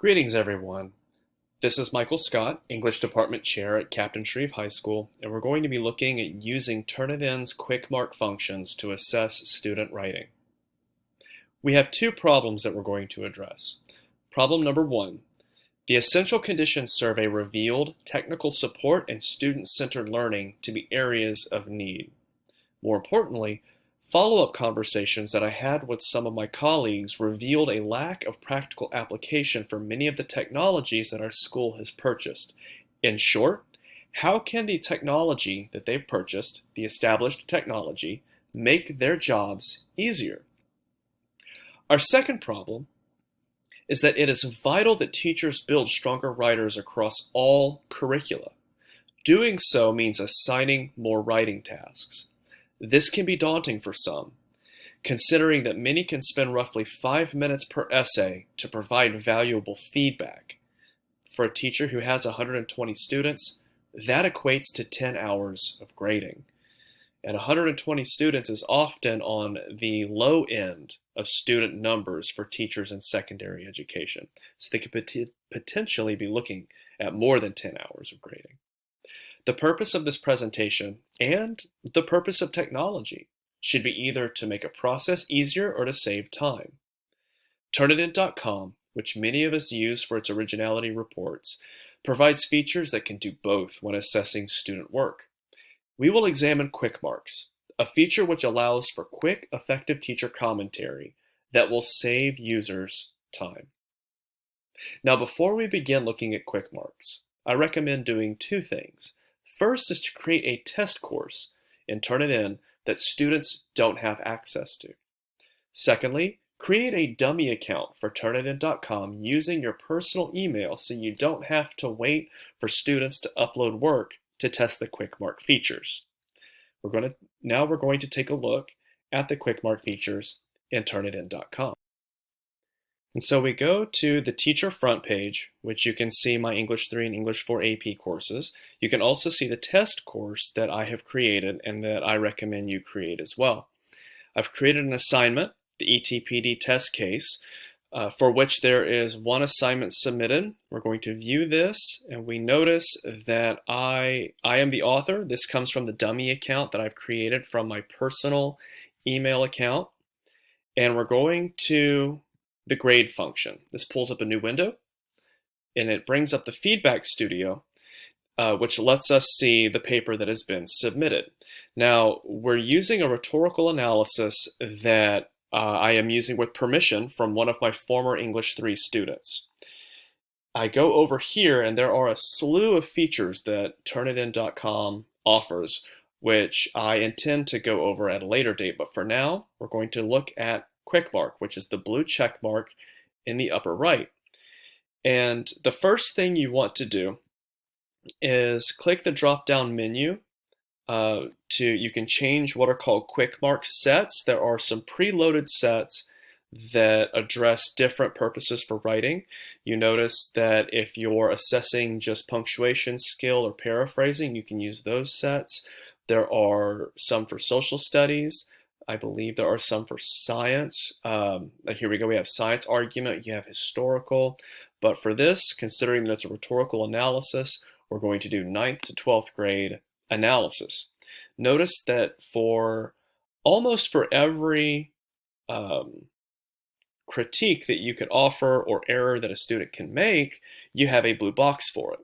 Greetings, everyone. This is Michael Scott, English Department Chair at Captain Shreve High School, and we're going to be looking at using Turnitin's Quickmark functions to assess student writing. We have two problems that we're going to address. Problem number one, the Essential Conditions Survey revealed technical support and student-centered learning to be areas of need. More importantly, follow-up conversations that I had with some of my colleagues revealed a lack of practical application for many of the technologies that our school has purchased. In short, how can the technology that they've purchased, the established technology, make their jobs easier? Our second problem is that it is vital that teachers build stronger writers across all curricula. Doing so means assigning more writing tasks. This can be daunting for some, considering that many can spend roughly 5 minutes per essay to provide valuable feedback. For a teacher who has 120 students, that equates to 10 hours of grading. And 120 students is often on the low end of student numbers for teachers in secondary education. So they could potentially be looking at more than 10 hours of grading. The purpose of this presentation and the purpose of technology should be either to make a process easier or to save time. Turnitin.com, which many of us use for its originality reports, provides features that can do both when assessing student work. We will examine Quickmarks, a feature which allows for quick, effective teacher commentary that will save users time. Now, before we begin looking at Quickmarks, I recommend doing two things. First is to create a test course in Turnitin that students don't have access to. Secondly, create a dummy account for Turnitin.com using your personal email so you don't have to wait for students to upload work to test the Quickmark features. Now we're going to take a look at the Quickmark features in Turnitin.com. And so we go to the teacher front page, which you can see my English 3 and English 4 AP courses. You can also see the test course that I have created and that I recommend you create as well. I've created an assignment, the ETPD test case, for which there is one assignment submitted. We're going to view this, and we notice that I am the author. This comes from the dummy account that I've created from my personal email account. And we're going to the grade function. This pulls up a new window, and it brings up the feedback studio, which lets us see the paper that has been submitted. Now, we're using a rhetorical analysis that I am using with permission from one of my former English 3 students. I go over here, and there are a slew of features that Turnitin.com offers, which I intend to go over at a later date. But for now, we're going to look at Quickmark, which is the blue check mark in the upper right. And the first thing you want to do is click the drop-down menu. You can change what are called Quickmark sets. There are some preloaded sets that address different purposes for writing. You notice that if you're assessing just punctuation skill or paraphrasing, you can use those sets. There are some for social studies. I believe there are some for science. Here we go. We have science argument. You have historical. But for this, considering that it's a rhetorical analysis, we're going to do 9th to 12th grade analysis. Notice that for almost for every critique that you could offer or error that a student can make, you have a blue box for it.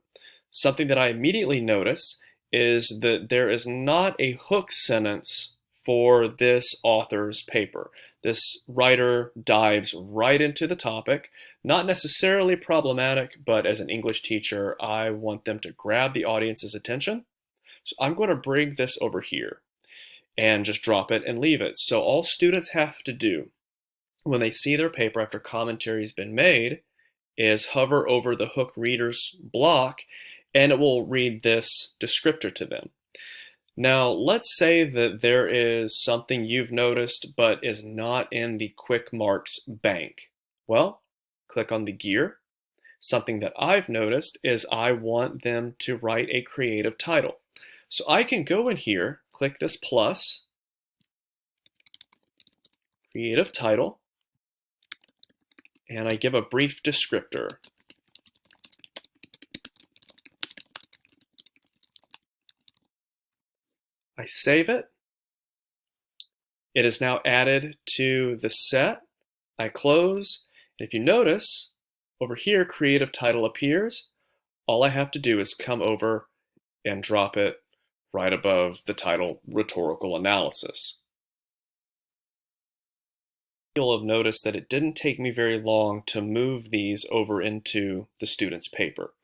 Something that I immediately notice is that there is not a hook sentence for this author's paper. This writer dives right into the topic, not necessarily problematic, but as an English teacher, I want them to grab the audience's attention. So I'm going to bring this over here and just drop it and leave it. So all students have to do when they see their paper after commentary has been made is hover over the hook readers block, and it will read this descriptor to them. Now, let's say that there is something you've noticed but is not in the Quickmarks bank. Well, click on the gear. Something that I've noticed is I want them to write a creative title. So I can go in here, click this plus, creative title, and I give a brief descriptor. I save it. It is now added to the set. I close. And if you notice, over here, creative title appears. All I have to do is come over and drop it right above the title, Rhetorical Analysis. You'll have noticed that it didn't take me very long to move these over into the student's paper.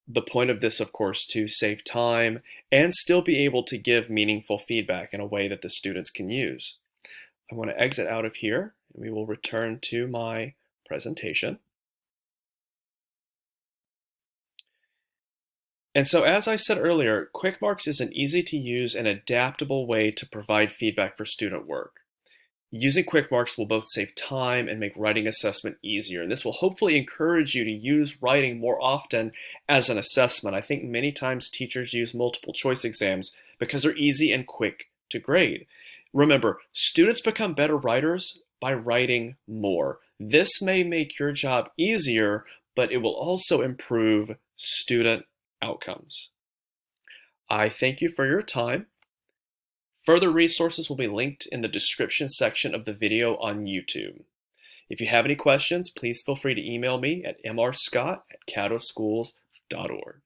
The point of this, of course, to save time and still be able to give meaningful feedback in a way that the students can use. I want to exit out of here, and we will return to my presentation. And so, as I said earlier, Quickmarks is an easy to use and adaptable way to provide feedback for student work. Using Quickmarks will both save time and make writing assessment easier, and this will hopefully encourage you to use writing more often as an assessment. I think many times teachers use multiple choice exams because they're easy and quick to grade. Remember, students become better writers by writing more. This may make your job easier, but it will also improve student outcomes. I thank you for your time. Further resources will be linked in the description section of the video on YouTube. If you have any questions, please feel free to email me at mrscott@caddoschools.org.